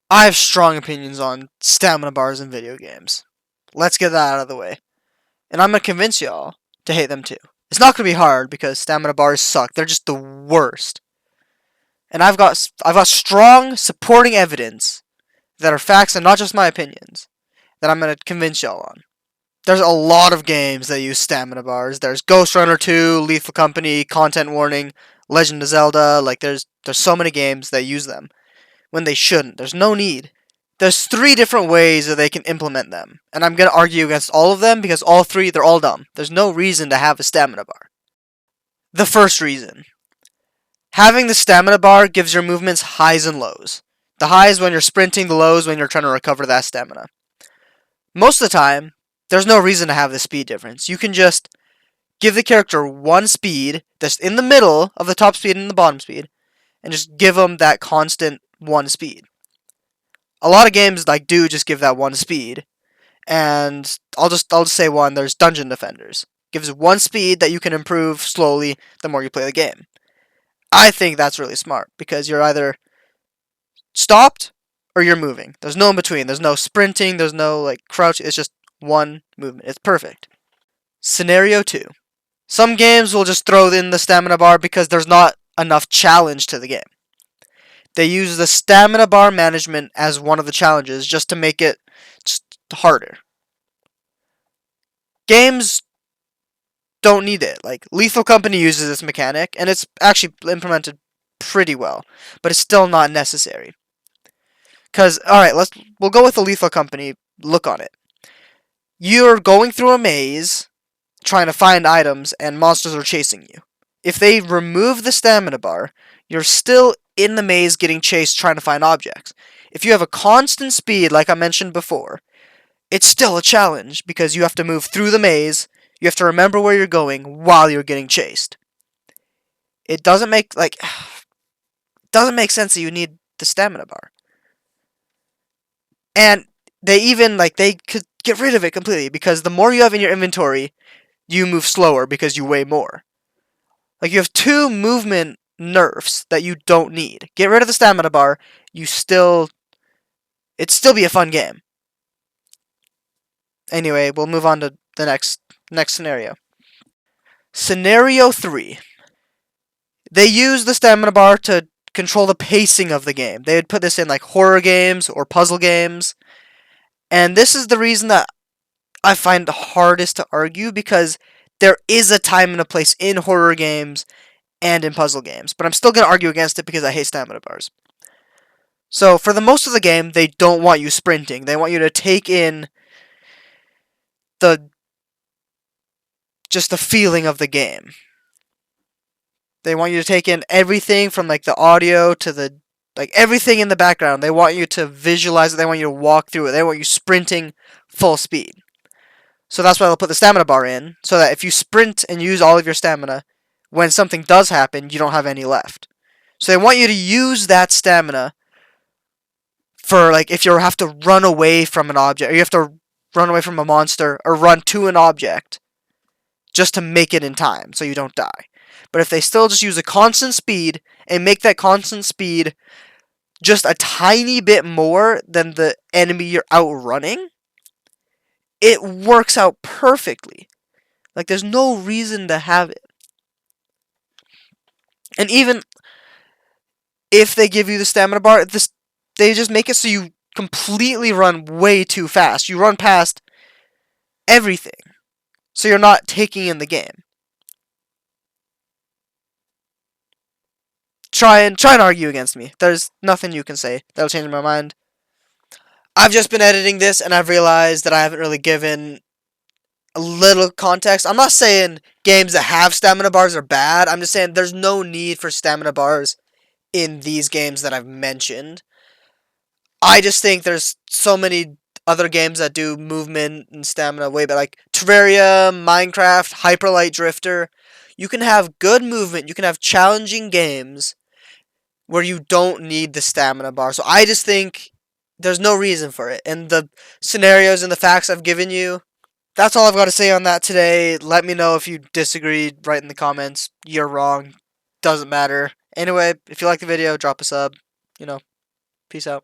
I have strong opinions on stamina bars in video games. Let's get that out of the way. And I'm going to convince y'all to hate them too. It's not going to be hard because stamina bars suck. They're just the worst. And I've got strong supporting evidence that are facts and not just my opinions that I'm going to convince y'all on. There's a lot of games that use stamina bars. There's Ghost Runner 2, Lethal Company, Content Warning, Legend of Zelda. Like there's so many games that use them when they shouldn't. There's no need. There's 3 different ways that they can implement them, and I'm going to argue against all of them because all 3, they're all dumb. There's no reason to have a stamina bar. The first reason. Having the stamina bar gives your movements highs and lows. The highs when you're sprinting, the lows when you're trying to recover that stamina. Most of the time, there's no reason to have the speed difference. You can just give the character one speed that's in the middle of the top speed and the bottom speed, and just give them that constant one speed. A lot of games do just give that one speed, and I'll just say one. There's Dungeon Defenders. Gives one speed that you can improve slowly the more you play the game. I think that's really smart because you're either stopped or you're moving. There's no in between. There's no sprinting. There's no crouch. It's just one movement. It's perfect. Scenario 2. Some games will just throw in the stamina bar because there's not enough challenge to the game. They use the stamina bar management as one of the challenges just to make it just harder. Games don't need it. Lethal Company uses this mechanic, and it's actually implemented pretty well, but it's still not necessary. Because, alright, we'll go with the Lethal Company look on it. You're going through a maze, trying to find items, and monsters are chasing you. If they remove the stamina bar, you're still in the maze getting chased trying to find objects. If you have a constant speed, like I mentioned before, it's still a challenge because you have to move through the maze, you have to remember where you're going while you're getting chased. It doesn't make sense that you need the stamina bar. And they even they could get rid of it completely because the more you have in your inventory, you move slower because you weigh more. You have 2 movement nerfs that you don't need. Get rid of the stamina bar, it'd still be a fun game. Anyway, we'll move on to the next scenario. Scenario 3. They use the stamina bar to control the pacing of the game. They would put this in horror games or puzzle games. And this is the reason that I find the hardest to argue because there is a time and a place in horror games and in puzzle games. But I'm still going to argue against it because I hate stamina bars. So for the most of the game, they don't want you sprinting. They want you to take in just the feeling of the game. They want you to take in everything from the audio to the everything in the background. They want you to visualize it. They want you to walk through it. They want you sprinting full speed. So that's why they'll put the stamina bar in, so that if you sprint and use all of your stamina, when something does happen, you don't have any left. So they want you to use that stamina for if you have to run away from an object, or you have to run away from a monster, or run to an object, just to make it in time so you don't die. But if they still just use a constant speed and make that constant speed just a tiny bit more than the enemy you're outrunning, it works out perfectly. There's no reason to have it. And even if they give you the stamina bar, they just make it so you completely run way too fast. You run past everything. So you're not taking in the game. Try and argue against me. There's nothing you can say that'll change my mind. I've just been editing this and I've realized that I haven't really given a little context. I'm not saying games that have stamina bars are bad. I'm just saying there's no need for stamina bars in these games that I've mentioned. I just think there's so many other games that do movement and stamina way better, like Terraria, Minecraft, Hyper Light Drifter. You can have good movement, you can have challenging games where you don't need the stamina bar. So I just think there's no reason for it. And the scenarios and the facts I've given you, that's all I've got to say on that today. Let me know if you disagree, write in the comments. You're wrong. Doesn't matter. Anyway, if you like the video, drop a sub. Peace out.